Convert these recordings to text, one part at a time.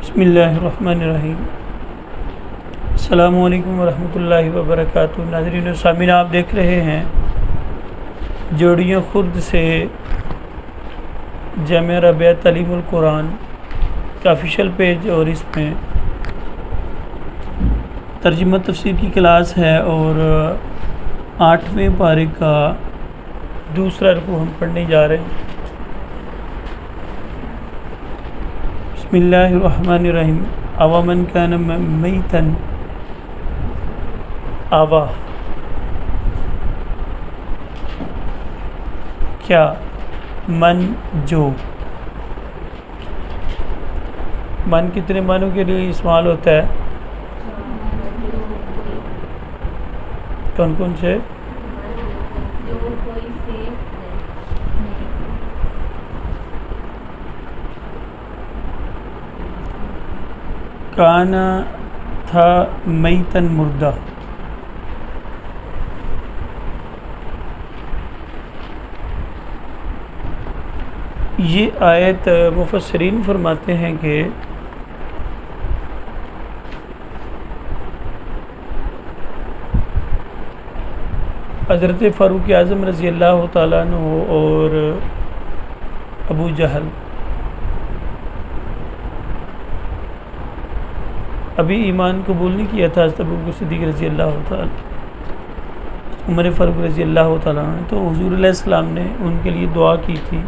بسم اللہ الرحمن الرحیم۔ السلام علیکم ورحمۃ اللہ وبرکاتہ۔ ناظرین و سامعین، آپ دیکھ رہے ہیں جوڑیوں خرد سے جامعہ ربیہ تعلیم القرآن کا آفیشیل پیج، اور اس میں ترجمہ تفسیر کی کلاس ہے، اور 8ویں پارے کا دوسرا رکوع ہم پڑھنے جا رہے ہیں۔ بسم اللہ الرحمن الرحیم۔ اوامن کان میتن، آوا کیا، من جو، من کتنے معنوں کے لیے استعمال ہوتا ہے؟ کون کون سے؟ کانا تھا میتن، مردہ۔ یہ آیت مفسرین فرماتے ہیں کہ حضرت فاروق اعظم رضی اللہ تعالیٰ عنہ اور ابو جہل ابھی ایمان قبول نہیں کیا تھا، حضرت ابوبکر صدیق رضی اللہ تعالیٰ، عمر فاروق رضی اللہ تعالیٰ عنہ، تو حضور علیہ السلام نے ان کے لیے دعا کی تھی۔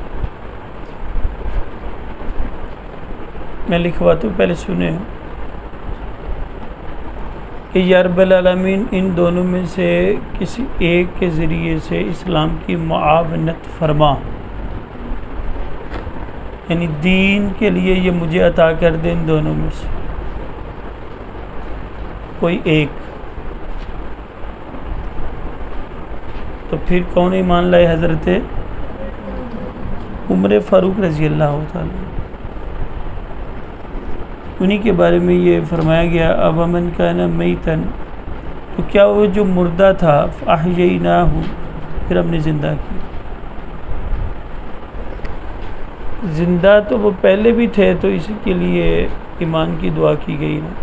میں لکھواتا ہوں، پہلے سنیں کہ یا رب العالمین، ان دونوں میں سے کسی ایک کے ذریعے سے اسلام کی معاونت فرما، یعنی دین کے لیے یہ مجھے عطا کر دے، ان دونوں میں سے کوئی ایک۔ تو پھر کون ایمان لائے؟ حضرت عمر فاروق رضی اللہ تعالیٰ، انہی کے بارے میں یہ فرمایا گیا، اب من کان میتن، تو کیا وہ جو مردہ تھا، فاحییناہ، پھر ہم نے زندہ کیا۔ زندہ تو وہ پہلے بھی تھے، تو اسی کے لیے ایمان کی دعا کی گئی نا۔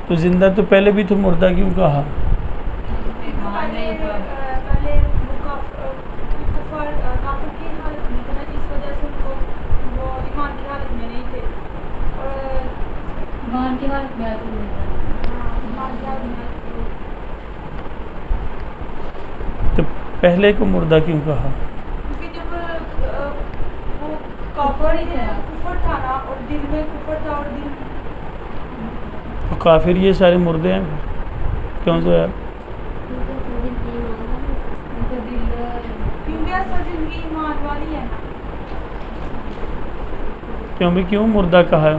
تو زندہ تو پہلے بھی تو مردہ کیوں کہا؟ تو پہلے کو مردہ کیوں کہا؟ تو کافر یہ سارے مردے ہیں، کیوں تو ہے؟ کیوں بھی کیوں مردہ کہا ہے؟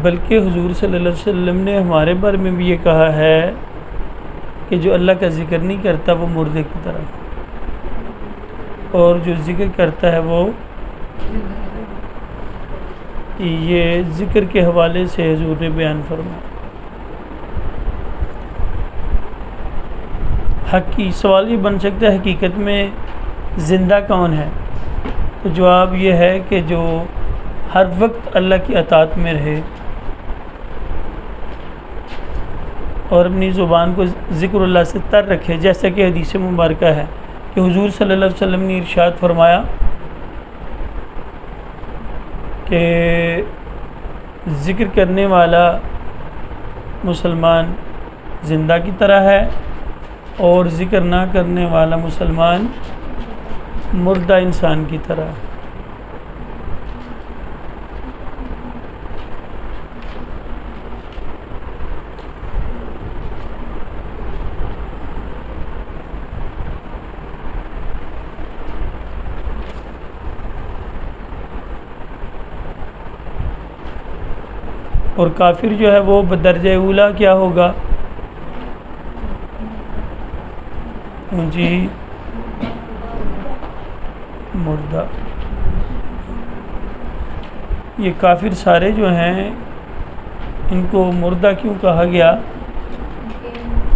بلکہ حضور صلی اللہ علیہ وسلم نے ہمارے بارے میں بھی یہ کہا ہے کہ جو اللہ کا ذکر نہیں کرتا وہ مردے کی طرح، اور جو ذکر کرتا ہے وہ، یہ ذکر کے حوالے سے حضور نے بیان فرمایا۔ سوال یہ بن سکتا ہے حقیقت میں زندہ کون ہے؟ تو جواب یہ ہے کہ جو ہر وقت اللہ کی اطاعت میں رہے اور اپنی زبان کو ذکر اللہ سے تر رکھے، جیسا کہ حدیث مبارکہ ہے کہ حضور صلی اللہ علیہ وسلم نے ارشاد فرمایا کہ ذکر کرنے والا مسلمان زندہ کی طرح ہے، اور ذکر نہ کرنے والا مسلمان مردہ انسان کی طرح ہے۔ اور کافر جو ہے وہ بدرجہ اولا کیا ہوگا؟ جی مردہ. یہ کافر سارے جو ہیں ان کو مردہ کیوں کہا گیا؟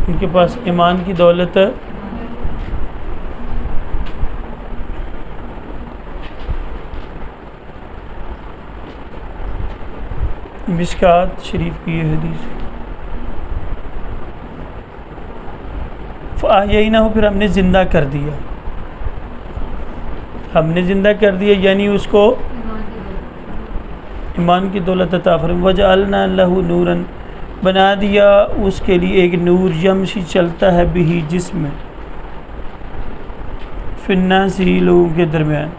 ان کے پاس ایمان کی دولت مشکات شریف کی یہ حدیث. فَأَحْيَيْنَاهُ پھر ہم نے زندہ کر دیا. ہم نے زندہ کر دیا یعنی اس کو ایمان کی دولت عطا فرمائی. وَجَعَلْنَا لَهُ نُورًا بنا دیا اس کے لیے ایک نور یمشی چلتا ہے بھی جس میں فی الناس لوگوں کے درمیان.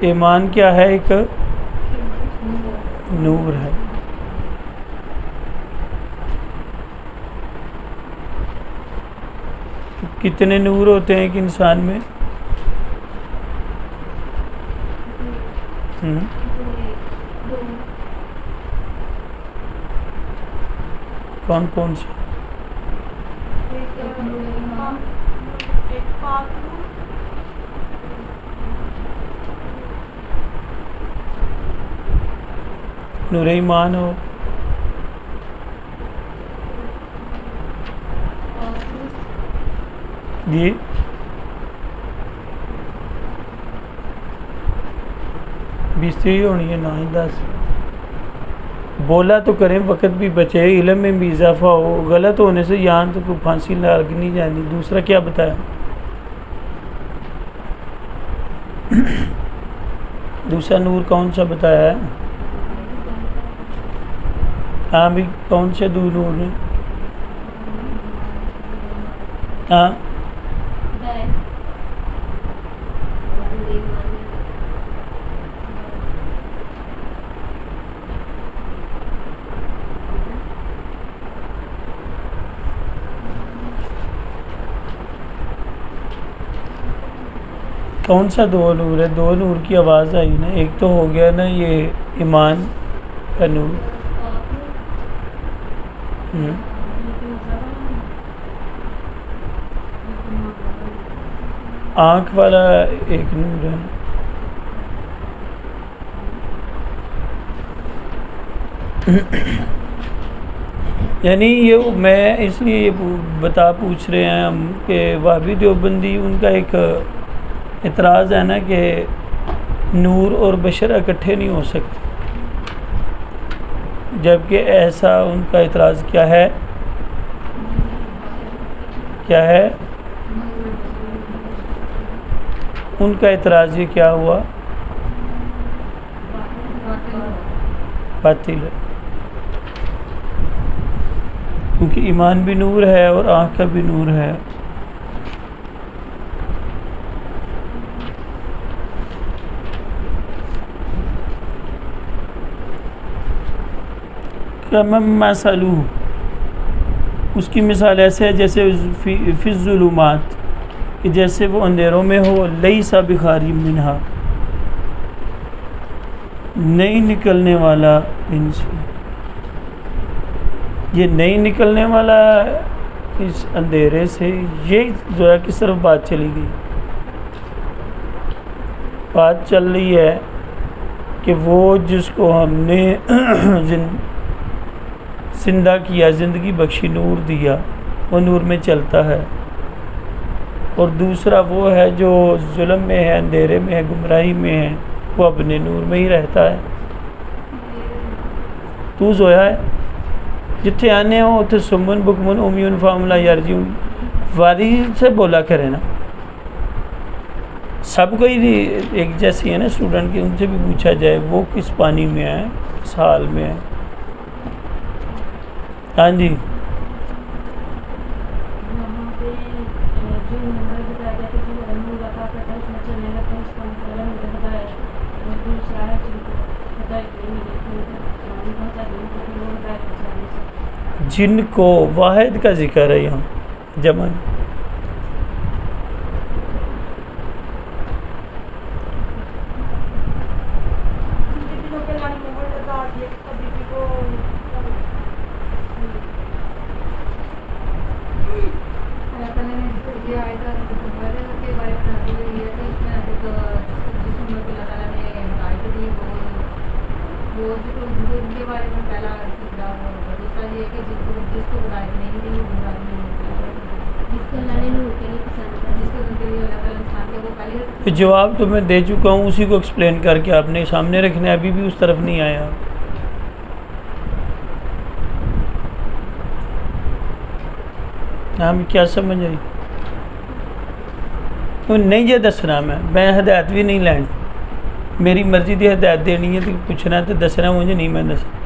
ایمان کیا ہے؟ ایک نور ہے. کتنے نور ہوتے ہیں ایک انسان میں؟ کون کون سے؟ نور ایمان ہو، جی 20 ہونی ہے، 9 10 بولا تو کریں، وقت بھی بچے، علم میں بھی اضافہ ہو. غلط ہونے سے یہاں تو کوئی پھانسی لگ نہیں جانی. دوسرا کیا بتایا؟ دوسرا نور کون سا بتایا ہے؟ ہاں بھی کون سے دو نور ہیں؟ ہاں کون سا دو نور ہے؟ دو نور کی آواز آئی نا. ایک تو ہو گیا نا یہ ایمان کا نور. آنکھ والا ایک نور ہے. یعنی یہ میں اس لیے یہ پوچھ رہے ہیں ہم کہ وہابی دیوبندی ان کا ایک اعتراض ہے نا کہ نور اور بشر اکٹھے نہیں ہو سکتے، جبکہ ایسا ان کا اعتراض کیا ہے؟ کیا ہے ان کا اعتراض؟ یہ کیا ہوا؟ باطل ہے، کیونکہ ایمان بھی نور ہے اور آنکھ کا بھی نور ہے. مثلو اس کی مثال ایسے ہے جیسے فی الظلمات، کہ جیسے وہ اندھیروں میں ہو، لیس بخارج منہا نہیں نکلنے والا ان سے. یہ نہیں نکلنے والا اس اندھیرے سے، یہ جو ہے کس طرف بات چلی گئی؟ بات چل رہی ہے کہ وہ جس کو ہم نے زندہ کیا، زندگی بخشی، نور دیا، وہ نور میں چلتا ہے. اور دوسرا وہ ہے جو ظلم میں ہے، اندھیرے میں ہے، گمراہی میں ہے، وہ اپنے نور میں ہی رہتا ہے. تو زویا ہے جتھے آنے ہو اتھے سمن بکمن امیون فہم لا یرجعون. واری سے بولا کرے نا، سب کو ہی ایک جیسی ہے نا اسٹوڈنٹ کی. ان سے بھی پوچھا جائے وہ کس پانی میں ہے، کس حال میں ہے. ہاں جی جن کو واحد کا ذکر ہے یہاں جمع. تو ان کے بارے میں پہلا دوسرا یہ کہ جس کو ہدایت نہیں دی وہ گمراہ نہیں ہوتا، جس کو اللہ نے نور کے لیے پسند کیا، جس کو ان کے لیے اللہ تعالیٰ انسان کے وہ پہلے جواب تو میں دے چکا ہوں، اسی کو ایکسپلین کر کے آپ نے سامنے رکھنا ہے، ابھی بھی اس طرف نہیں آیا. ہم کیا سمجھ آئی؟ نہیں جی دسنا میں ہدایت بھی نہیں لین، میری مرضی دی ہدایت دینی ہے تو پوچھنا ہے تو دسنا، مجھے نہیں میں دسنا.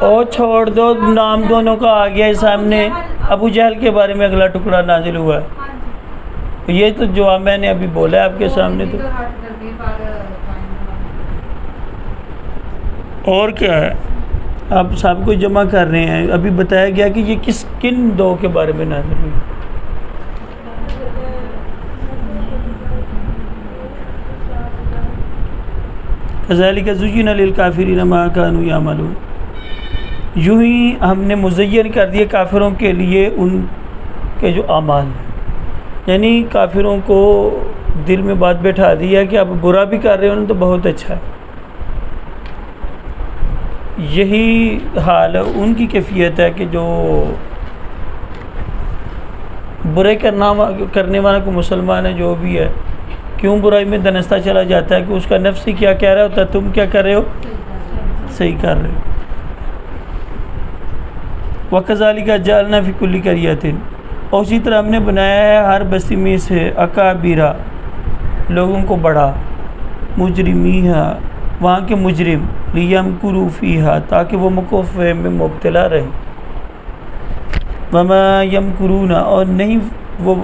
او چھوڑ دو، نام دونوں کا آ گیا ہے سامنے. ابو جہل کے بارے میں اگلا ٹکڑا نازل ہوا ہے، یہ تو جواب میں نے ابھی بولا ہے آپ کے سامنے. تو اور کیا ہے، آپ سب کو جمع کر رہے ہیں. ابھی بتایا گیا کہ یہ کن دو کے بارے میں نازل ہوئی. کذالک زین للکافرین ما کانوا یعملون، یوں ہی ہم نے مزین کر دیے کافروں کے لیے ان کے جو اعمال ہیں، یعنی کافروں کو دل میں بات بیٹھا دی ہے کہ آپ برا بھی کر رہے ہو تو بہت اچھا ہے. یہی حال ان کی کیفیت ہے کہ جو برے کرنے والا کو مسلمان ہے جو بھی ہے، کیوں برائی میں دنستا چلا جاتا ہے کہ اس کا نفس ہی کیا کہہ رہا ہوتا ہے، تم کیا کر رہے ہو، صحیح کر رہے ہو. وَكَذَلِكَ جَعَلْنَا فِي كُلِّ قَرْيَةٍ، اور اسی طرح ہم نے بنایا ہے ہر بستی میں سے اکابرا، لوگوں کو بڑا، مجرمیہا، وہاں کے مجرم، لیمکروا فیہا، تاکہ وہ مکوفے میں مبتلا رہیں. وما یمکرون، اور نہیں وہ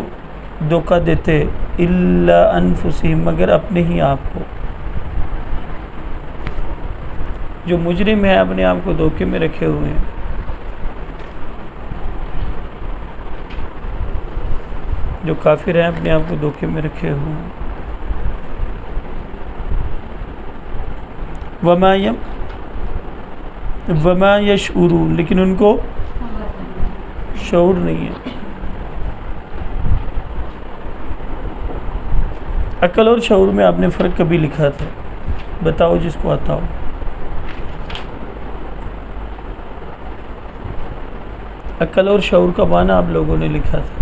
دھوکہ دیتے، الا انفسہم، مگر اپنے ہی آپ کو. جو مجرم ہے اپنے آپ کو دھوکے میں رکھے ہوئے ہیں. جو کافر ہیں اپنے آپ کو دھوکے میں رکھے ہوئے ہیں. وما یشعرون، لیکن ان کو شعور نہیں ہے. عقل اور شعور میں آپ نے فرق کبھی لکھا تھا؟ بتاؤ جس کو آتا ہو. عقل اور شعور کا معنی آپ لوگوں نے لکھا تھا.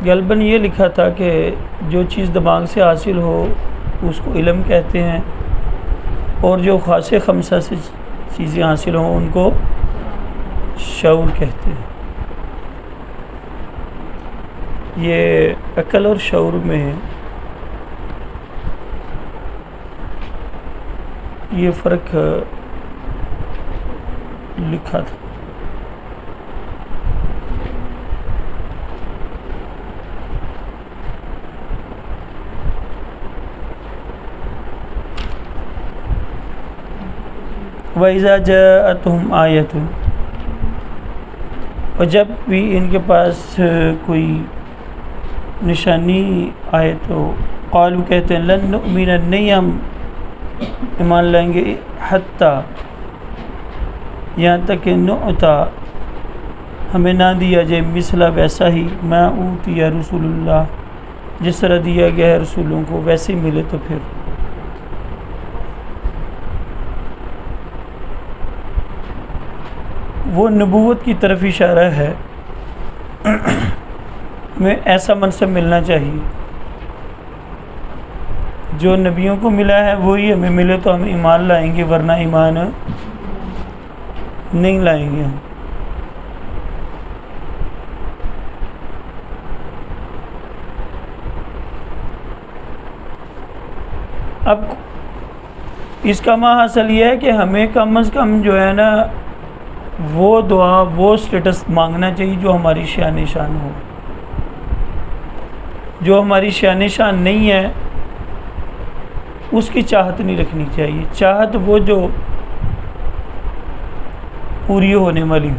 غالباً یہ لکھا تھا کہ جو چیز دماغ سے حاصل ہو اس کو علم کہتے ہیں، اور جو خاص خمسہ سے چیزیں حاصل ہوں ان کو شعور کہتے ہیں. یہ عقل اور شعور میں یہ فرق لکھا تھا. وَإِذَا جَاءَتْهُمْ آیَةٌ، اور جب بھی ان کے پاس کوئی نشانی آئے تو قالوا کہتے ہیں لن نؤمن، نہیں ہم ایمان لائیں گے، حتیٰ یہاں تک کہ نعطا، ہمیں نہ دیا جائے، مثلا ویسا ہی، ما اوتی رسول اللہ، جس طرح دیا گیا ہے رسولوں کو ویسے ہی ملے. تو پھر وہ نبوت کی طرف اشارہ ہے. ہمیں ایسا منصب ملنا چاہیے جو نبیوں کو ملا ہے وہی ہمیں ملے تو ہم ایمان لائیں گے، ورنہ ایمان نہیں لائیں گے. ہم اب اس کا حاصل یہ ہے کہ ہمیں کم از کم جو ہے نا وہ دعا، وہ سٹیٹس مانگنا چاہیے جو ہماری شان شان ہو. جو ہماری شان شان نہیں ہے اس کی چاہت نہیں رکھنی چاہیے. چاہت وہ جو پوری ہونے والی ہو.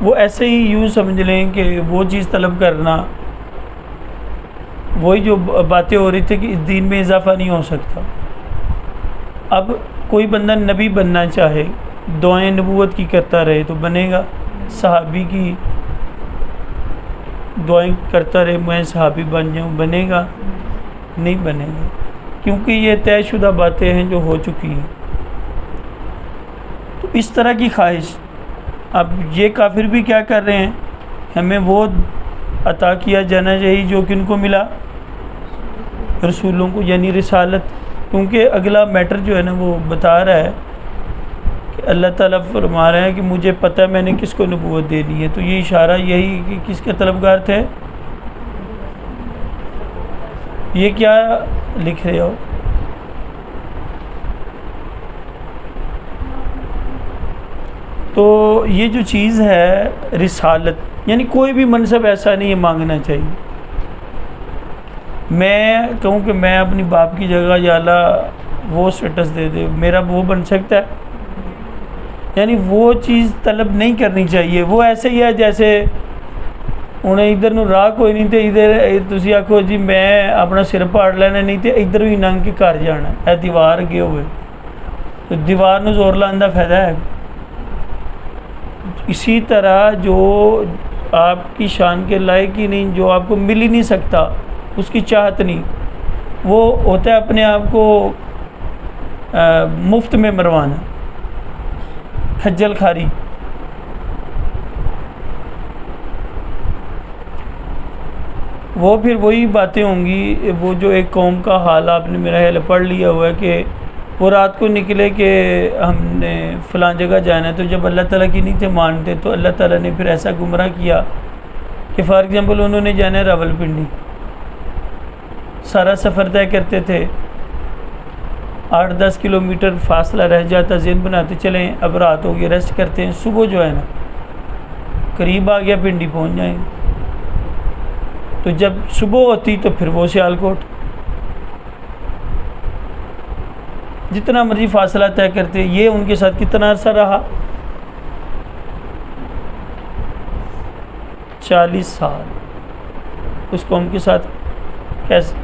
وہ ایسے ہی یوں سمجھ لیں کہ وہ چیز طلب کرنا وہی جو باتیں ہو رہی تھی کہ اس دین میں اضافہ نہیں ہو سکتا. اب کوئی بندہ نبی بننا چاہے، دعائیں نبوت کی کرتا رہے تو بنے گا. صحابی کی دعائیں کرتا رہے میں صحابی بن جاؤں، بنے گا؟ نہیں بنے گا، کیونکہ یہ طے شدہ باتیں ہیں جو ہو چکی ہیں. تو اس طرح کی خواہش. اب یہ کافر بھی کیا کر رہے ہیں، ہمیں وہ عطا کیا جانا چاہیے جو کن کو ملا، رسولوں کو، یعنی رسالت. کیونکہ اگلا میٹر جو ہے نا وہ بتا رہا ہے کہ اللہ تعالیٰ فرما رہا ہے کہ مجھے پتہ ہے میں نے کس کو نبوت دینی ہے. تو یہ اشارہ یہی کہ کس کے طلبگار تھے. یہ کیا لکھ رہے ہو؟ تو یہ جو چیز ہے رسالت، یعنی کوئی بھی منصب ایسا نہیں ہے مانگنا چاہیے. میں کہوں کہ میں اپنی باپ کی جگہ یا اللہ وہ سٹیٹس دے دے، میرا وہ بن سکتا ہے؟ یعنی وہ چیز طلب نہیں کرنی چاہیے. وہ ایسے ہی ہے جیسے انہیں ادھر نو راہ کوئی نہیں تے ادھر تسی آکھو جی میں اپنا سر پاڑ لینا نہیں تے ادھر بھی ننگ کے گھر جانا ہے دیوار گئے ہوئے، تو دیوار نو زور لاندہ فائدہ ہے. اسی طرح جو آپ کی شان کے لائق ہی نہیں، جو آپ کو مل ہی نہیں سکتا، اس کی چاہت نہیں، وہ ہوتا ہے اپنے آپ کو مفت میں مروانا، کھجل کھاری. وہ پھر وہی باتیں ہوں گی. وہ جو ایک قوم کا حال آپ نے میرا خیال پڑھ لیا ہوا ہے کہ وہ رات کو نکلے کہ ہم نے فلاں جگہ جانا ہے، تو جب اللہ تعالیٰ کی نہیں تھے مانتے تو اللہ تعالیٰ نے پھر ایسا گمراہ کیا کہ فار ایگزامپل انہوں نے جانا ہے راول پنڈی، سارا سفر طے کرتے تھے، 8-10 کلومیٹر فاصلہ رہ جاتا، ذہن بناتے چلیں اب رات ہو گئی ریسٹ کرتے ہیں، صبح جو ہے نا قریب آ گیا پنڈی پہنچ جائیں. تو جب صبح ہوتی تو پھر وہ سیالکوٹ، جتنا مرضی فاصلہ طے کرتے. یہ ان کے ساتھ کتنا عرصہ رہا؟ 40 سال. اس قوم کے ساتھ کیسے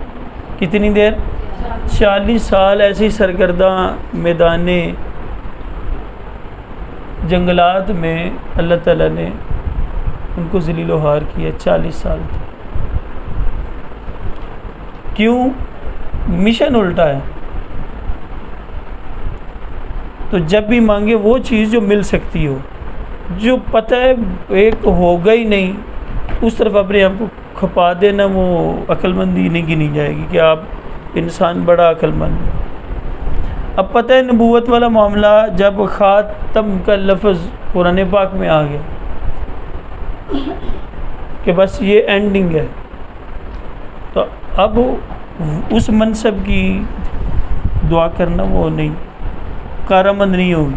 کتنی دیر؟ 40 سال ایسے ہی سرگرداں میدان جنگلات میں اللہ تعالیٰ نے ان کو ذلیل و خوار کیا. 40 سال تک. کیوں؟ مشن الٹا ہے. تو جب بھی مانگے وہ چیز جو مل سکتی ہو، جو پتہ ہے ایک ہوگا ہی نہیں، اس طرف اپنے آپ کو کھپا دینا، وہ عقل مندی نہیں گنی جائے گی کہ آپ انسان بڑا عقل مند ہے. اب پتہ ہے نبوت والا معاملہ جب خاتم کا لفظ قرآن پاک میں آ گیا کہ بس یہ اینڈنگ ہے، تو اب اس منصب کی دعا کرنا وہ نہیں، کارآمد نہیں ہوگی.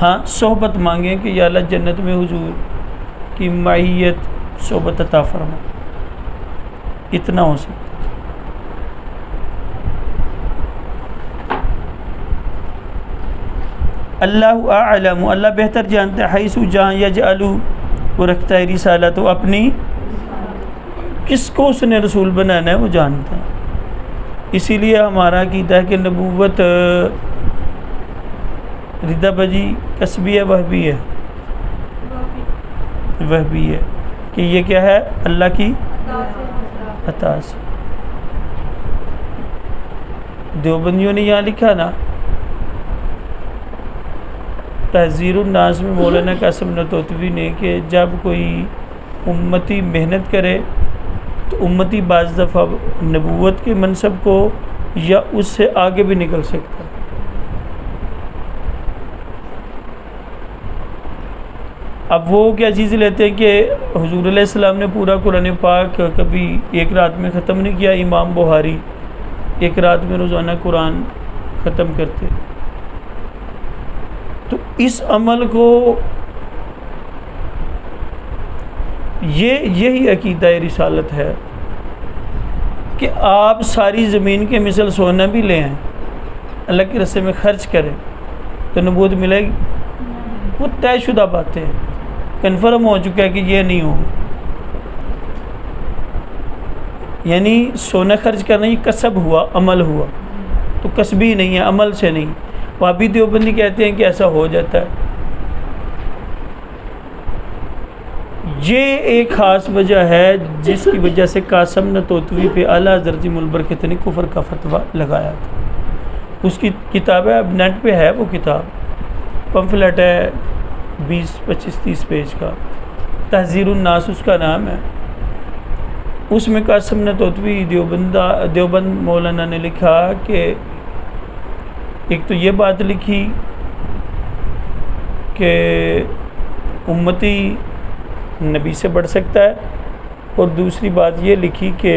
ہاں صحبت مانگیں کہ یا اللہ جنت میں حضور کی معیت صحبت عطا فرما، اتنا ہو سکتا. اللہ اعلم، اللہ بہتر جانتا ہے، حیث جہاں یجعلو وہ رکھتا ہے رسالت، وہ اپنی کس کو اس نے رسول بنانا ہے وہ جانتا ہے. اسی لیے ہمارا عقیدہ ہے کہ نبوت ردا بجی کسبی ہے وہبی ہے؟ وہبی ہے کہ یہ کیا ہے؟ اللہ کی عطا سے. دیوبندیوں نے یہاں لکھا نا تحذیر الناس میں مولانا قاسم نتوتوی نے کہ جب کوئی امتی محنت کرے تو امتی بعض دفعہ نبوت کے منصب کو یا اس سے آگے بھی نکل سکتا ہے. اب وہ کیا چیز لیتے ہیں کہ حضور علیہ السلام نے پورا قرآن پاک کبھی ایک رات میں ختم نہیں کیا. امام بخاری ایک رات میں روزانہ قرآن ختم کرتے. تو اس عمل کو یہی عقیدہ رسالت ہے کہ آپ ساری زمین کے مثل سونا بھی لے آئیں، اللہ کے راستے میں خرچ کریں تو نبوت ملے گی؟ وہ طے شدہ باتیں ہیں، کنفرم ہو چکا ہے کہ یہ نہیں ہوگا. یعنی سونا خرچ کرنا یہ کسب ہوا، عمل ہوا، تو کسبی نہیں ہے، عمل سے نہیں۔ وہابی دیوبندی کہتے ہیں کہ ایسا ہو جاتا ہے۔ یہ ایک خاص وجہ ہے جس کی وجہ سے قاسم نتوتوی پہ اعلیٰ حضرت البرکت نے کفر کا فتویٰ لگایا تھا۔ اس کی کتاب ہے، اب نیٹ پہ ہے وہ کتاب، پمفلٹ ہے 20 25 30 پیج کا، تحذیر الناس اس کا نام ہے۔ اس میں قاسم نتوتوی دیوبند مولانا نے لکھا کہ ایک تو یہ بات لکھی کہ امتی نبی سے بڑھ سکتا ہے، اور دوسری بات یہ لکھی کہ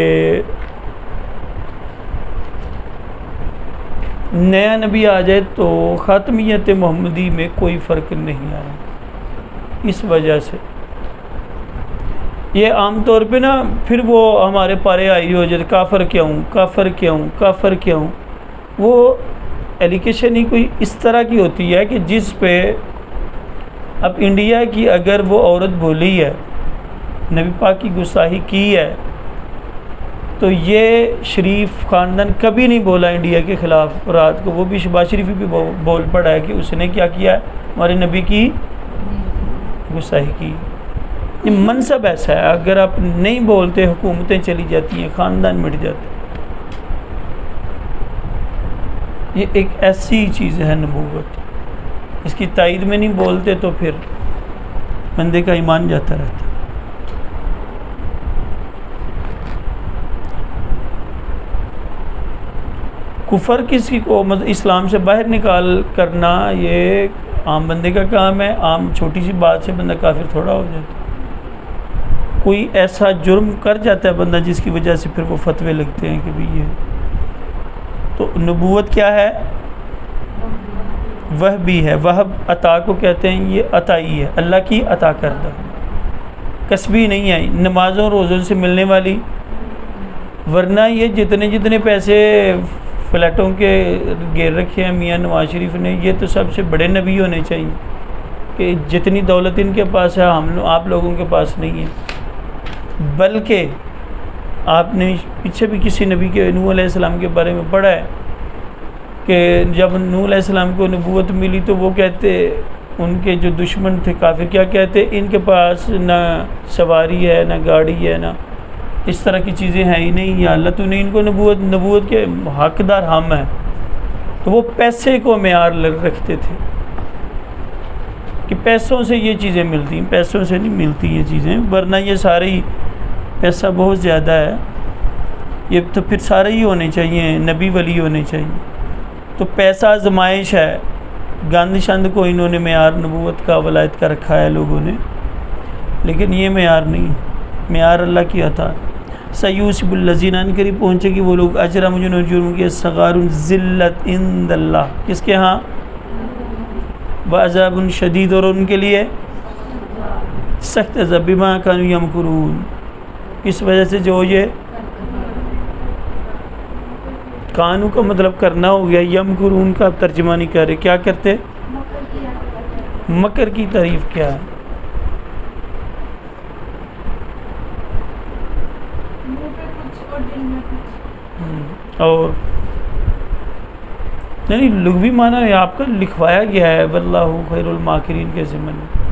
نیا نبی آ جائے تو خاتمیت محمدی میں کوئی فرق نہیں آیا۔ اس وجہ سے یہ عام طور پہ نا پھر وہ ہمارے پارے آئی ہو جاتے، کافر کیا ہوں، کافر کیا ہوں، کافر کیا ہوں۔ وہ ایلیگیشن ہی کوئی اس طرح کی ہوتی ہے کہ جس پہ اب انڈیا کی اگر وہ عورت بولی ہے، نبی پاک کی گستاخی کی ہے، تو یہ شریف خاندان کبھی نہیں بولا انڈیا کے خلاف۔ رات کو وہ بھی شہباز شریف بھی بول پڑا ہے کہ اس نے کیا کیا ہے، ہمارے نبی کی گستاخی کی۔ یہ منصب ایسا ہے، اگر آپ نہیں بولتے حکومتیں چلی جاتی ہیں، خاندان مٹ جاتے ہیں۔ یہ ایک ایسی چیز ہے نبوت، اس کی تائید میں نہیں بولتے تو پھر بندے کا ایمان جاتا رہتا ہے۔ کفر کسی کو اسلام سے باہر نکال کرنا یہ عام بندے کا کام ہے۔ عام چھوٹی سی بات سے بندہ کافر تھوڑا ہو جاتا ہے۔ کوئی ایسا جرم کر جاتا ہے بندہ جس کی وجہ سے پھر وہ فتوے لگتے ہیں کہ بھی یہ تو نبوت کیا ہے، وہبی ہے۔ وہب عطا کو کہتے ہیں، یہ عطائی ہے، اللہ کی عطا کردہ، کسبی نہیں ہے، نمازوں روزوں سے ملنے والی۔ ورنہ یہ جتنے پیسے فلیٹوں کے گیر رکھے ہیں میاں نواز شریف نے، یہ تو سب سے بڑے نبی ہونے چاہیے کہ جتنی دولت ان کے پاس ہے آپ لوگوں کے پاس نہیں ہے۔ بلکہ آپ نے پیچھے بھی کسی نبی کے نوح علیہ السلام کے بارے میں پڑھا ہے کہ جب نوح علیہ السلام کو نبوت ملی تو وہ کہتے، ان کے جو دشمن تھے کافر، کیا کہتے، ان کے پاس نہ سواری ہے، نہ گاڑی ہے، نہ اس طرح کی چیزیں ہیں ہی نہیں، یا اللہ تو نے ان کو نبوت کے حقدار ہم ہیں۔ تو وہ پیسے کو معیار رکھتے تھے کہ پیسوں سے یہ چیزیں ملتی ہیں، پیسوں سے نہیں ملتی یہ چیزیں، ورنہ یہ سارے ہی پیسہ بہت زیادہ ہے، یہ تو پھر سارے ہی ہونے چاہیے، نبی ولی ہونے چاہیے۔ تو پیسہ آزمائش ہے، گند شند کو انہوں نے معیار نبوت کا ولایت کا رکھا ہے لوگوں نے، لیکن یہ معیار نہیں، معیار اللہ کی عطا۔ سیوسب الذین ان قریب پہنچے گی وہ لوگ اجرم جرم کے صغار ذلت عند اللہ، کس کے ہاں، وعذاب شدید، اور ان کے لیے سخت عذاب، بما کانوا یمکرون، اس وجہ سے جو یہ کانو کا مطلب کرنا ہو گیا، یمکرون کا ترجمہ نہیں کر رہے، کیا کرتے، مکر کی تعریف کیا ہے، اور نہیں لغوی معنی ہے آپ کا لکھوایا گیا ہے، واللہ خیر الماکرین کے ضمن میں۔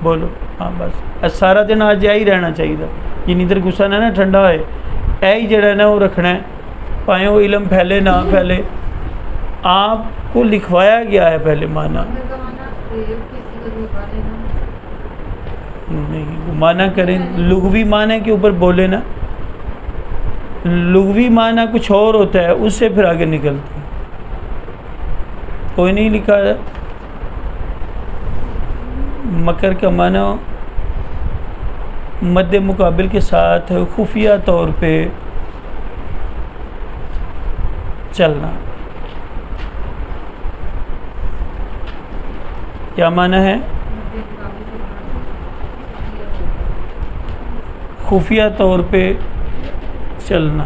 بولو ہاں، بس سارا دن آج ہی رہنا چاہیے تھا، یہ نیدر غصہ نہ ٹھنڈا ہے، اے ہی جڑا ہے نا وہ رکھنا ہے، پائیں وہ علم پھیلے نہ پھیلے، آپ کو لکھوایا گیا ہے پہلے معنی نہیں، معنی کریں لغوی معنی کے اوپر بولے نا، لغوی معنی کچھ اور ہوتا ہے، اس سے پھر آگے نکلتے ہیں۔ کوئی نہیں لکھا ہے مکر کا معنی مد مقابل کے ساتھ خفیہ طور پہ چلنا، کیا معنی ہے، خفیہ طور پہ چلنا۔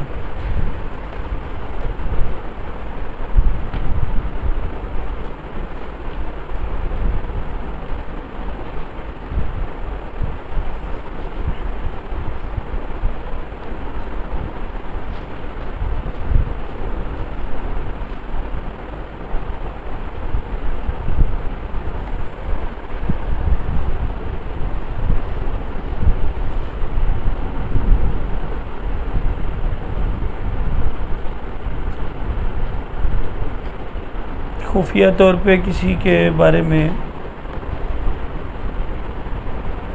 خفیہ طور پہ کسی کے بارے میں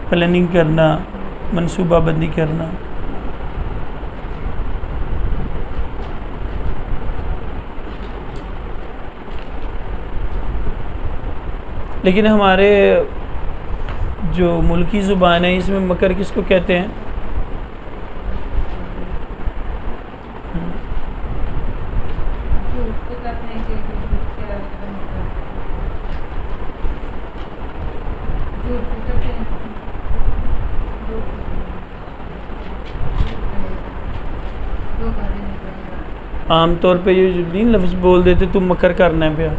پلاننگ کرنا، منصوبہ بندی کرنا، لیکن ہمارے جو ملکی زبان ہے اس میں مکر کس کو کہتے ہیں؟ عام طور پہ یہ نہیں لفظ بول دیتے تم مکر کرنا ہے پیا،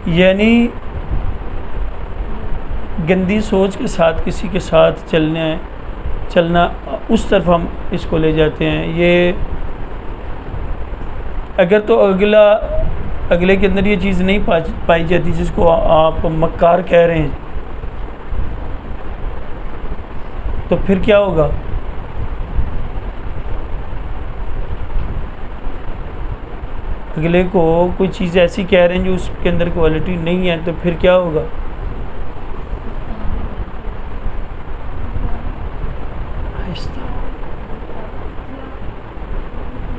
یعنی گندی سوچ کے ساتھ کسی کے ساتھ چلنا اس طرف ہم اس کو لے جاتے ہیں۔ یہ اگر تو اگلے کے اندر یہ چیز نہیں پائی جاتی جس کو آپ مکار کہہ رہے ہیں، تو پھر کیا ہوگا؟ اگلے کو کوئی چیز ایسی کہہ رہے ہیں جو اس کے اندر کوالٹی نہیں ہے، تو پھر کیا ہوگا؟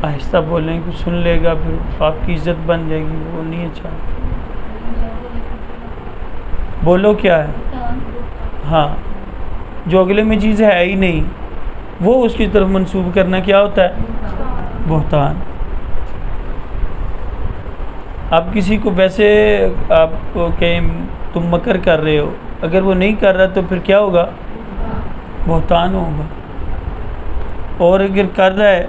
آہستہ بولیں کہ سن لے گا، پھر آپ کی عزت بن جائے گی، وہ نہیں اچھا۔ بولو کیا ہے؟ ہاں، جو اگلے میں چیز ہے ہی نہیں وہ اس کی طرف منسوب کرنا کیا ہوتا ہے؟ بہتان۔ آپ کسی کو ویسے آپ کو کہیں تم مکر کر رہے ہو، اگر وہ نہیں کر رہا تو پھر کیا ہوگا؟ بہتان ہوگا۔ اور اگر کر رہا ہے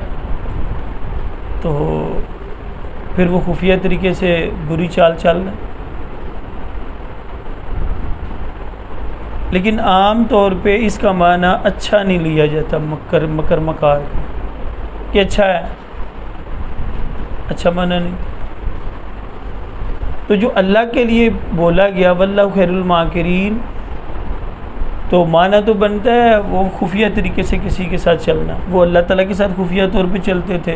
تو پھر وہ خفیہ طریقے سے بری چال چل رہا ہے۔ لیکن عام طور پہ اس کا معنی اچھا نہیں لیا جاتا، مکر مکار کا کہ اچھا ہے، اچھا معنی نہیں۔ تو جو اللہ کے لیے بولا گیا واللہ خیر الماکرین، تو معنی تو بنتا ہے وہ خفیہ طریقے سے کسی کے ساتھ چلنا۔ وہ اللہ تعالیٰ کے ساتھ خفیہ طور پہ چلتے تھے،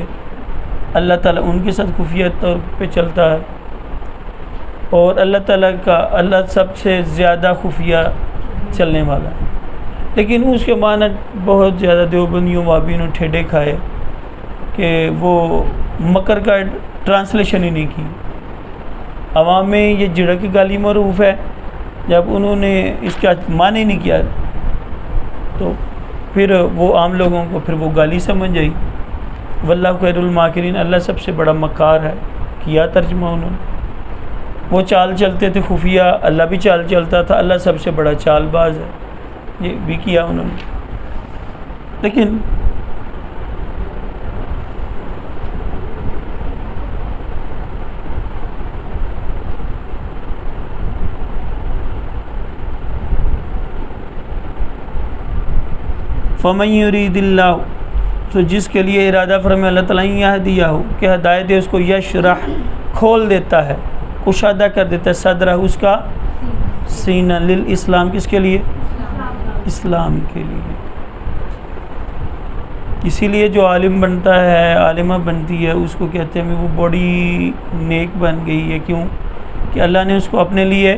اللہ تعالیٰ ان کے ساتھ خفیہ طور پہ چلتا ہے، اور اللہ سب سے زیادہ خفیہ چلنے والا ہے۔ لیکن اس کے معنی بہت زیادہ دیوبندیوں وابینوں ٹھیڈے کھائے کہ وہ مکر کا ٹرانسلیشن ہی نہیں کی۔ عوام میں یہ جھڑک گالی معروف ہے، جب انہوں نے اس کا معنی نہیں کیا تو پھر وہ عام لوگوں کو پھر وہ گالی سمجھ آئی۔ واللہ خیر الماکرین، اللہ سب سے بڑا مکار ہے، کیا ترجمہ انہوں نے۔ وہ چال چلتے تھے خفیہ، اللہ بھی چال چلتا تھا، اللہ سب سے بڑا چال باز ہے، یہ بھی کیا انہوں نے۔ لیکن فَمَن يُرِيدِ اللَّهُ، تو جس کے لیے ارادہ فرمائے اللہ تعالیٰ یہدیہ ہو کہ ہدایت دے اس کو، یشرح کھول دیتا ہے، کشادہ کر دیتا ہے، صدرہ اس کا سینہ، للاسلام کس کے لیے؟ اسلام کے لیے۔ اسی لیے جو عالم بنتا ہے، عالمہ بنتی ہے، اس کو کہتے ہیں وہ بڑی نیک بن گئی ہے۔ کیوں؟ کہ اللہ نے اس کو اپنے لیے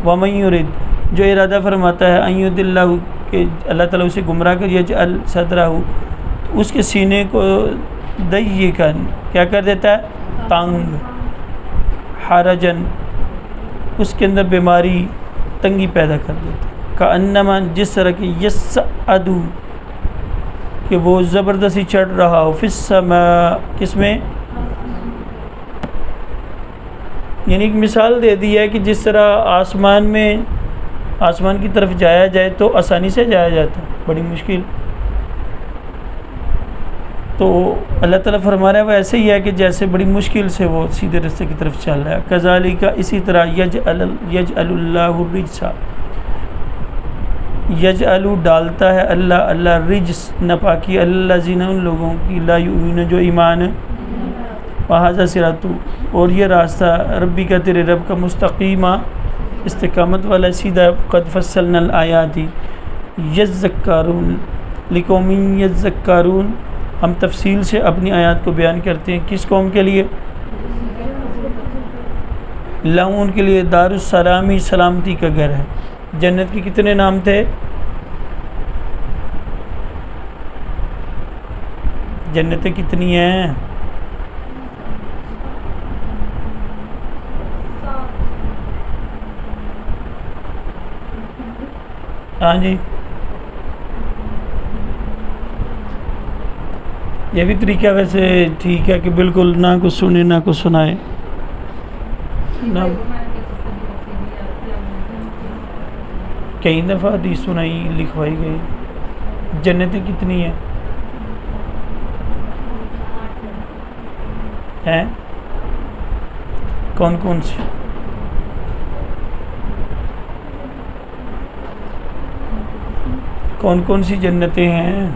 وَمَن يُرِد، جو ارادہ فرماتا ہے، ان یضلہ، کہ اللہ تعالیٰ اسے گمراہ کر، یجعل صدرہ، اس کے سینے کو ضیقاً، کیا کر دیتا ہے؟ تنگ، حرجن، اس کے اندر بیماری، تنگی پیدا کر دیتا ہے۔ کأنما، جس طرح کہ یصعد، کہ وہ زبردستی چڑھ رہا ہو، فی السماء، کس میں؟ یعنی ایک مثال دے دی ہے کہ جس طرح آسمان کی طرف جایا جائے تو آسانی سے جایا جاتا ہے، بڑی مشکل۔ تو اللہ تعالیٰ فرما رہا ہے وہ ایسے ہی ہے کہ جیسے بڑی مشکل سے وہ سیدھے راستے کی طرف چل رہا ہے۔ کذالک، اسی طرح، یجعل اللہ الرجس، یجعل ڈالتا ہے اللہ الرجس، ناپاکی، الذین، ان لوگوں کی، لا یؤمنون، جو ایمان، وہذا صراط، اور یہ راستہ ربی کا، تیرے رب کا، مستقیمہ، استقامت والا، سیدھا، قد فصلنا الآیات، یذکرون لقوم یذکرون، ہم تفصیل سے اپنی آیات کو بیان کرتے ہیں. کس قوم کے لیے؟ لہم ان کے لیے دار السلامی سلامتی کا گھر ہے. جنت کے کتنے نام تھے؟ جنتیں کتنی ہیں؟ ہاں جی، یہ بھی طریقہ ویسے ٹھیک ہے کہ بالکل نہ کچھ سنے نہ کچھ سنائے. نہ کئی دفعہ حدیث سنائی لکھوائی گئی. جنتیں کتنی ہیں؟ ہیں کون کون سی؟ کون کون سی جنتیں ہیں؟